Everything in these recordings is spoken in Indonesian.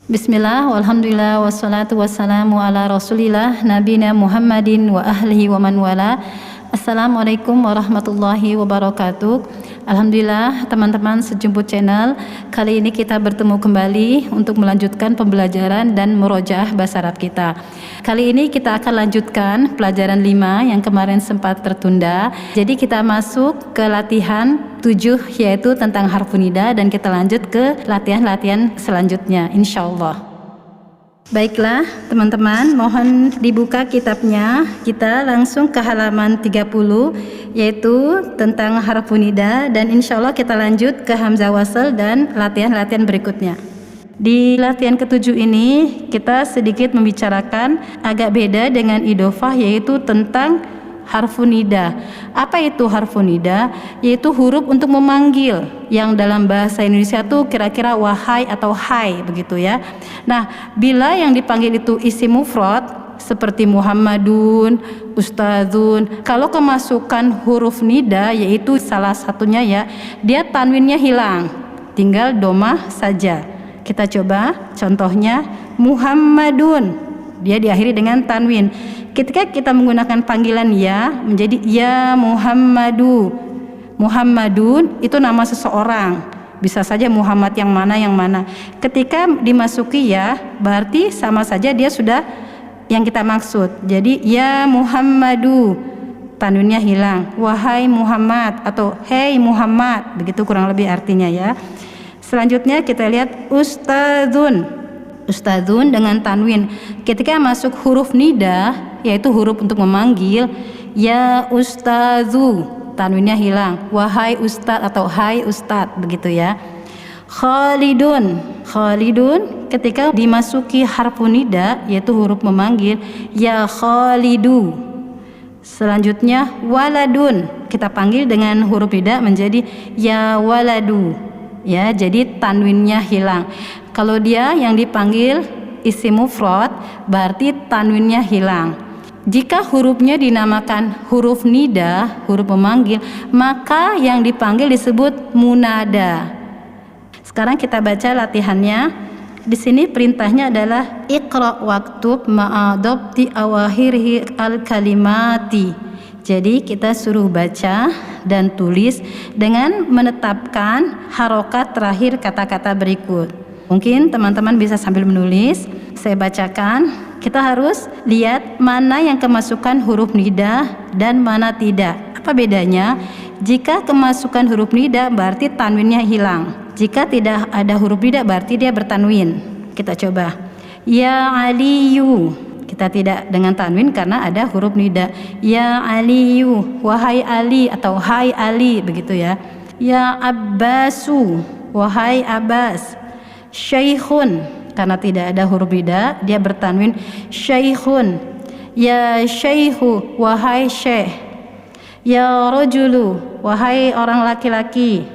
Bismillah, walhamdulillah, wassalatu wassalamu ala rasulillah, nabina Muhammadin wa ahlihi wa man wala. Assalamualaikum warahmatullahi wabarakatuh. Alhamdulillah teman-teman sejumput channel, kali ini kita bertemu kembali untuk melanjutkan pembelajaran dan murojaah bahasa Arab kita. Kali ini kita akan lanjutkan pelajaran 5 yang kemarin sempat tertunda. Jadi kita masuk ke latihan 7 yaitu tentang harfun nida, dan kita lanjut ke latihan-latihan selanjutnya insyaallah. Baiklah teman-teman, mohon dibuka kitabnya. Kita langsung ke halaman 30 yaitu tentang harfun nida, dan insyaallah kita lanjut ke hamzah wasl dan latihan-latihan berikutnya. Di latihan ke-7 ini kita sedikit membicarakan agak beda dengan idhofah, yaitu tentang harfun nida. Apa itu harfun nida? Yaitu huruf untuk memanggil yang dalam bahasa Indonesia tuh kira-kira wahai atau hai begitu ya. Nah, bila yang dipanggil itu isim mufrad seperti Muhammadun, Ustadzun, kalau kemasukan huruf nida yaitu salah satunya ya, dia tanwinnya hilang, tinggal domah saja. Kita coba contohnya Muhammadun, dia diakhiri dengan tanwin. Ketika kita menggunakan panggilan ya menjadi ya Muhammadu. Muhammadun itu nama seseorang, bisa saja Muhammad yang mana. Ketika dimasuki ya berarti sama saja dia sudah yang kita maksud. Jadi ya Muhammadu, tanwinnya hilang. Wahai Muhammad atau hei Muhammad, begitu kurang lebih artinya ya. Selanjutnya kita lihat Ustadzun. Ustadzun dengan tanwin. Ketika masuk huruf nida yaitu huruf untuk memanggil, ya Ustadzu, tanwinnya hilang. Wahai Ustadz atau hai Ustadz, begitu ya. Khalidun. Khalidun ketika dimasuki harfun nida yaitu huruf memanggil, ya Khalidu. Selanjutnya waladun, kita panggil dengan huruf nida menjadi ya waladu. Ya, jadi tanwinnya hilang. Kalau dia yang dipanggil isim mufrad berarti tanwinnya hilang. Jika hurufnya dinamakan huruf nida, huruf memanggil, maka yang dipanggil disebut munada. Sekarang kita baca latihannya. Di sini perintahnya adalah iqra waktub ma'adabti awahirhi al-kalimati. Jadi kita suruh baca dan tulis dengan menetapkan harokat terakhir kata-kata berikut. Mungkin teman-teman bisa sambil menulis, saya bacakan. Kita harus lihat mana yang kemasukan huruf nida dan mana tidak. Apa bedanya? Jika kemasukan huruf nida berarti tanwinnya hilang. Jika tidak ada huruf nida berarti dia bertanwin. Kita coba. Ya Aliyu. Kita tidak dengan tanwin karena ada huruf nida. Ya Aliyu, wahai Ali atau hai Ali, begitu ya. Ya Abbasu, wahai Abbas. Syaikhun, karena tidak ada huruf nida dia bertanwin syaikhun. Ya Syaikhu, wahai Syekh. Ya Rajulu, wahai orang laki-laki.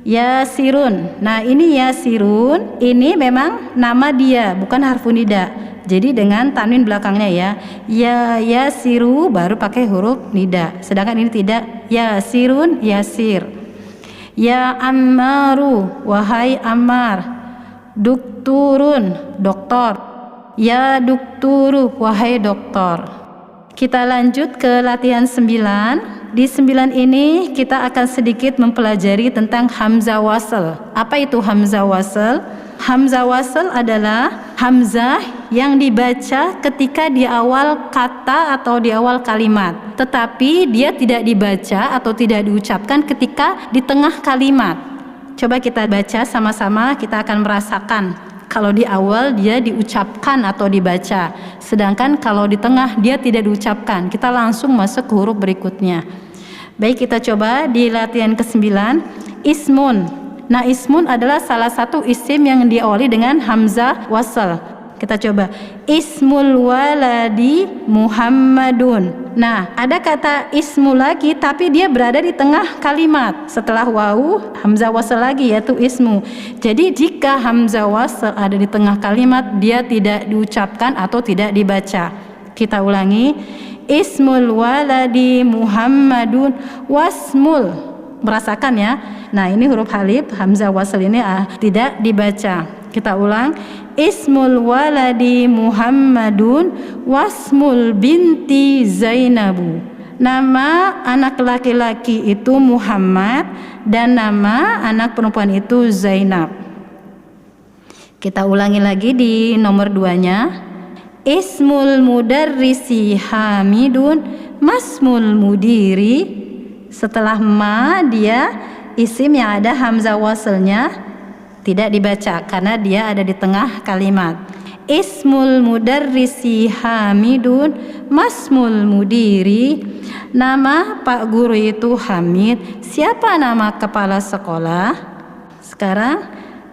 Ya Sirun. Nah, ini ya Sirun, ini memang nama dia, bukan harfun nida. Jadi dengan tanwin belakangnya ya. Ya Yasiru baru pakai huruf nida. Sedangkan ini tidak. Ya Sirun, Yasir. Ya Ammaru, wahai Ammar. Dukturun, doktor. Ya Dukturu, wahai doktor. Kita lanjut ke latihan 9. Di 9 ini kita akan sedikit mempelajari tentang hamzah wasl. Apa itu hamzah wasl? Hamzah wasl adalah hamzah yang dibaca ketika di awal kata atau di awal kalimat, tetapi dia tidak dibaca atau tidak diucapkan ketika di tengah kalimat. Coba kita baca sama-sama, kita akan merasakan kalau di awal dia diucapkan atau dibaca, sedangkan kalau di tengah dia tidak diucapkan. Kita langsung masuk ke huruf berikutnya. Baik, kita coba di latihan ke-9. Ismun. Nah, ismun adalah salah satu isim yang diawali dengan hamzah wasl. Kita coba. Ismul waladi Muhammadun. Nah, ada kata ismu lagi tapi dia berada di tengah kalimat. Setelah wawu, hamzah wasl lagi yaitu ismu. Jadi jika hamzah wasl ada di tengah kalimat, dia tidak diucapkan atau tidak dibaca. Kita ulangi. Ismul waladi Muhammadun wasmul. Merasakan ya. Nah, ini huruf halif hamzah wasl ini tidak dibaca. Kita ulang. Ismul waladi Muhammadun wasmul binti Zainabu. Nama anak laki-laki itu Muhammad dan nama anak perempuan itu Zainab. Kita ulangi lagi di nomor 2-nya. Ismul mudarrisi Hamidun masmul mudiri. Setelah ma dia isim yang ada hamzah waslnya tidak dibaca karena dia ada di tengah kalimat. Ismul mudarrisi Hamidun masmul mudiri. Nama Pak Guru itu Hamid. Siapa nama kepala sekolah? Sekarang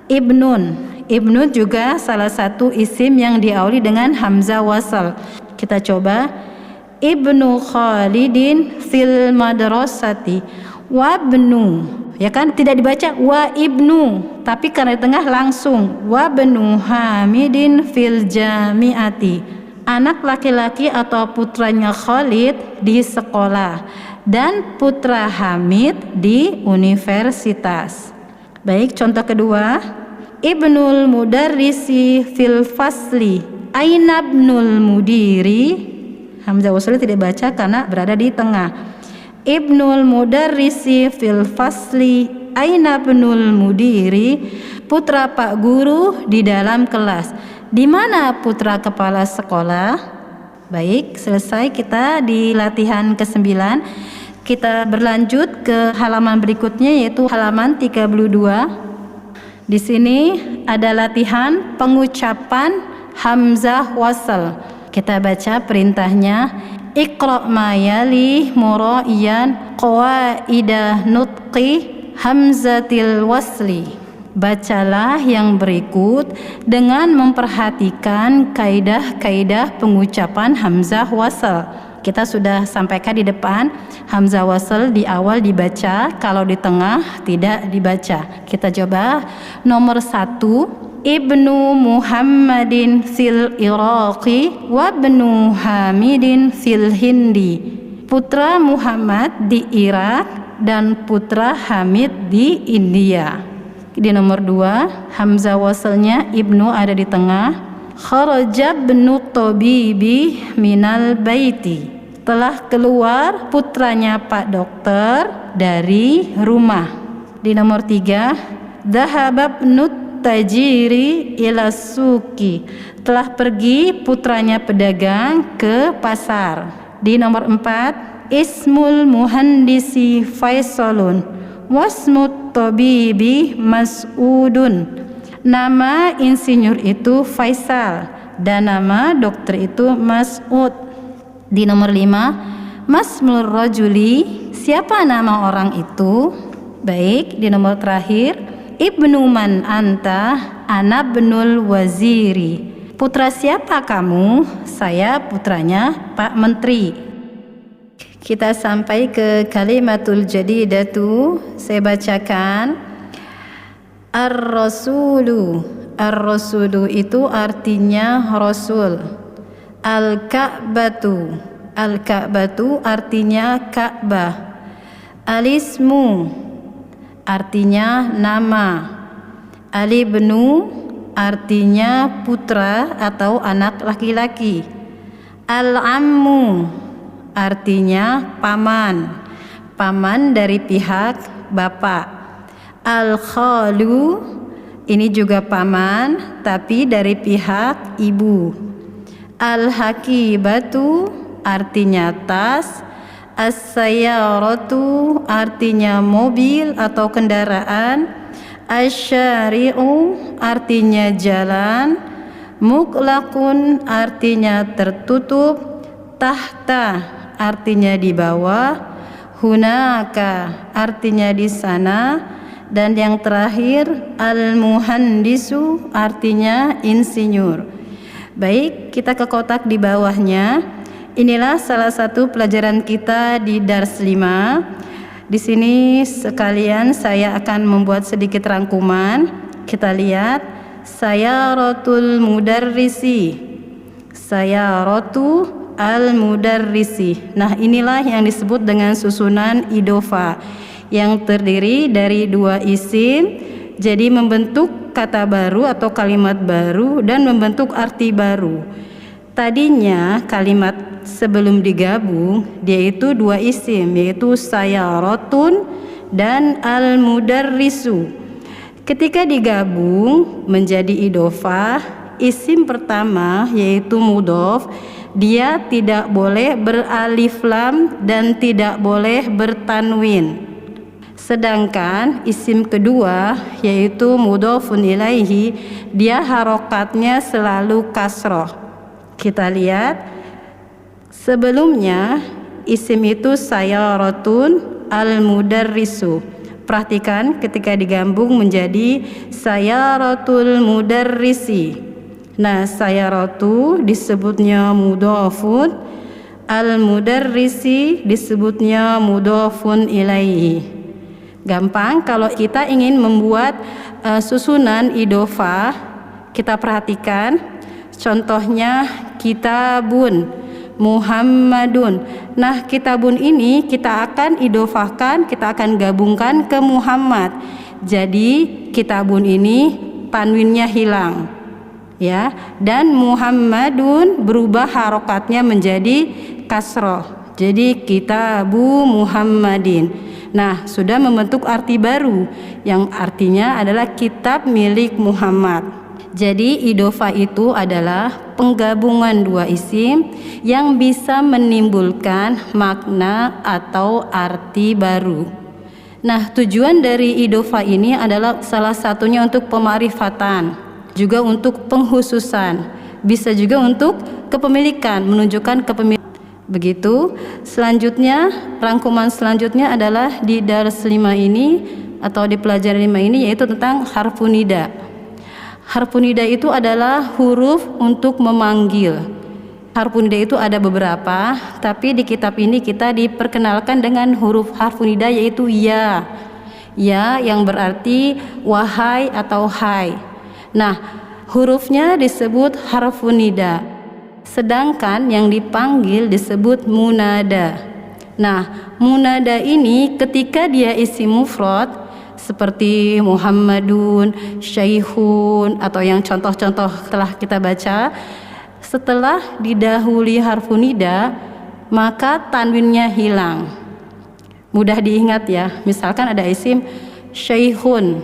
Ibnun. Ibnun juga salah satu isim yang diawali dengan hamzah wasal. Kita coba. Ibnu Khalidin fil madrasati wabnu. Ya kan tidak dibaca wa ibnu, tapi karena di tengah langsung wa benu Hamidin fil jamiati. Anak laki-laki atau putranya Khalid di sekolah dan putra Hamid di universitas. Baik, contoh kedua. Ibnul mudarrisi fil fasli aina ibnul mudiri. Hamzah wasl tidak baca karena berada di tengah. Ibnul mudarrisi fil fasli aina ibnul mudiri. Putra Pak Guru di dalam kelas. Di mana putra kepala sekolah? Baik, selesai kita di latihan ke-9. Kita berlanjut ke halaman berikutnya yaitu halaman 32. Di sini ada latihan pengucapan hamzah wasl. Kita baca perintahnya. Iqra' ma yali mura'iyan qawaidah nutqi hamzatil wasli. Bacalah yang berikut dengan memperhatikan kaidah-kaidah pengucapan hamzah wasl. Kita sudah sampaikan di depan, hamzah wasl di awal dibaca, kalau di tengah tidak dibaca. Kita coba. Nomor 1. Ibnu Muhammadin fil Iraqi wa ibnu Hamidin fil Hindi. Putra Muhammad di Irak dan putra Hamid di India. Di nomor 2, hamzah waslnya ibnu ada di tengah. Kharaja ibnu tabibi minal baiti. Telah keluar putranya Pak Dokter dari rumah. Di nomor 3, dhahaba ibnu tajiri ila suki. Telah pergi putranya pedagang ke pasar. Di nomor 4, ismul muhandisi Faisalun wasmut tabibi Mas'udun. Nama insinyur itu Faisal dan nama dokter itu Mas'ud. Di nomor 5, masmul rajuli. Siapa nama orang itu? Baik, di nomor terakhir, Ibnu man anta, ana benul waziri. Putra siapa kamu? Saya putranya Pak Menteri. Kita sampai ke kalimatul jadidatu. Saya bacakan. Ar-rasulu. Ar-rasulu itu artinya rasul. Al-ka'batu. Al-ka'batu artinya Ka'bah. Alismu artinya nama. Al-ibnu artinya putra atau anak laki-laki. Al-ammu artinya paman. Paman dari pihak bapak. Al-khalu ini juga paman tapi dari pihak ibu. Al-hakibatu artinya tas. As-sayyaratu artinya mobil atau kendaraan. Asy-syari'u artinya jalan. Muqlaqun artinya tertutup. Tahta artinya di bawah. Hunaka artinya di sana. Dan yang terakhir al-muhandisu artinya insinyur. Baik, kita ke kotak di bawahnya. Inilah salah satu pelajaran kita di Dars 5. Di sini sekalian saya akan membuat sedikit rangkuman. Kita lihat sayaratul mudarrisi. Sayaratu al-mudarrisi. Nah, inilah yang disebut dengan susunan idofa yang terdiri dari 2 isim jadi membentuk kata baru atau kalimat baru dan membentuk arti baru. Tadinya kalimat sebelum digabung dia itu dua isim, yaitu sayaratun dan al-mudarrisu. Ketika digabung menjadi idhofah, isim pertama yaitu mudhof, dia tidak boleh beralif lam dan tidak boleh bertanwin. Sedangkan isim kedua yaitu mudhofun ilaihi, dia harokatnya selalu kasroh. Kita lihat sebelumnya isim itu sayaratun al-mudarrisu. Perhatikan ketika digabung menjadi sayaratul mudarrisi. Nah, sayaratu disebutnya mudhofun, al-mudarrisi disebutnya mudhofun ilaihi. Gampang kalau kita ingin membuat susunan idhofah, kita perhatikan contohnya kitabun, Muhammadun. Nah, kitabun ini kita akan idhofahkan, kita akan gabungkan ke Muhammad. Jadi kitabun ini tanwinnya hilang, ya, dan Muhammadun berubah harokatnya menjadi kasroh. Jadi kitabu Muhammadin. Nah, sudah membentuk arti baru yang artinya adalah kitab milik Muhammad. Jadi idhofah itu adalah penggabungan dua isim yang bisa menimbulkan makna atau arti baru. Nah, tujuan dari idhofah ini adalah salah satunya untuk pemarifatan, juga untuk penghususan, bisa juga untuk kepemilikan, menunjukkan kepemilikan. Begitu. Selanjutnya, rangkuman selanjutnya adalah di dars 5 ini atau di pelajaran 5 ini, yaitu tentang harfun nida. Harfun nida itu adalah huruf untuk memanggil. Harfun nida itu ada beberapa, tapi di kitab ini kita diperkenalkan dengan huruf harfun nida, yaitu ya. Ya yang berarti wahai atau hai. Nah, hurufnya disebut harfun nida. Sedangkan yang dipanggil disebut munada. Nah, munada ini ketika dia isim mufrad seperti Muhammadun, Syaihun, atau yang contoh-contoh telah kita baca, setelah didahului harfun nida maka tanwinnya hilang. Mudah diingat ya. Misalkan ada isim Syaihun.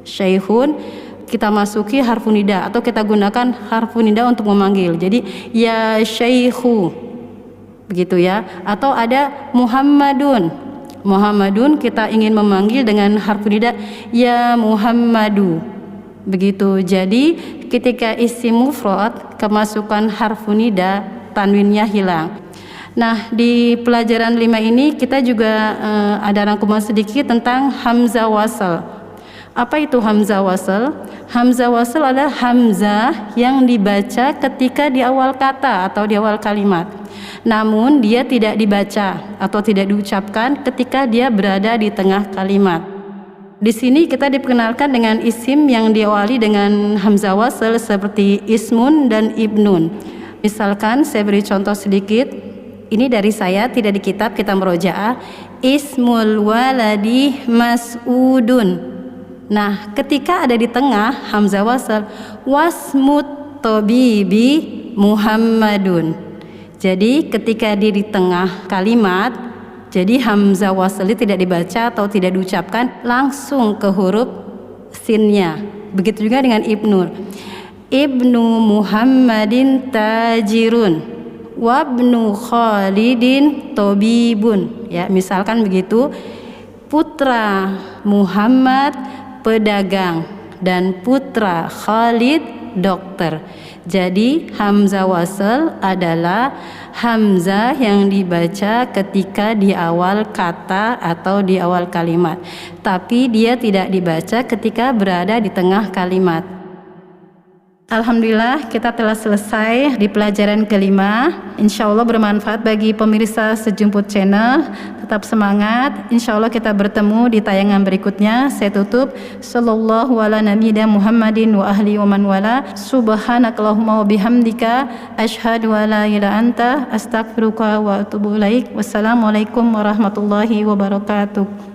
Syaihun kita masuki harfun nida atau kita gunakan harfun nida untuk memanggil. Jadi ya syaikhu, begitu ya. Atau ada Muhammadun. Muhammadun kita ingin memanggil dengan harfun nida ya Muhammadu. Begitu. Jadi ketika isim mufrad kemasukan harfun nida, tanwinnya hilang. Nah, di pelajaran 5 ini kita juga ada rangkuman sedikit tentang hamzah wasal. Apa itu hamzah wasal? Hamzah wasal adalah hamzah yang dibaca ketika di awal kata atau di awal kalimat. Namun dia tidak dibaca atau tidak diucapkan ketika dia berada di tengah kalimat. Di sini kita diperkenalkan dengan isim yang diawali dengan hamzah wasal seperti ismun dan ibnun. Misalkan saya beri contoh sedikit. Ini dari saya, tidak di kitab, kita merojaah. Ismul waladi mas'udun. Nah, ketika ada di tengah hamzah wasal, wasmut tabibi Muhammadun. Jadi ketika dia di tengah kalimat, jadi hamzah wasal tidak dibaca atau tidak diucapkan, langsung ke huruf sinnya. Begitu juga dengan ibnu. Ibnu Muhammadin tajirun, wabnu Khalidin tabibun. Ya, misalkan begitu. Putra Muhammad pedagang dan putra Khalid dokter. Jadi hamzah wasal adalah hamzah yang dibaca ketika di awal kata atau di awal kalimat, tapi dia tidak dibaca ketika berada di tengah kalimat. Alhamdulillah kita telah selesai di pelajaran kelima. Insya Allah bermanfaat bagi pemirsa Sejumput Channel. Tetap semangat. Insya Allah kita bertemu di tayangan berikutnya. Saya tutup. Sallallahu ala nabiyina Muhammadin wa ahli wa man wala. Subhanakallahumma wa bihamdika. Ashhadu wa la ilaha anta. Astaghfiruka wa atubu ilaik. Wassalamualaikum warahmatullahi wabarakatuh.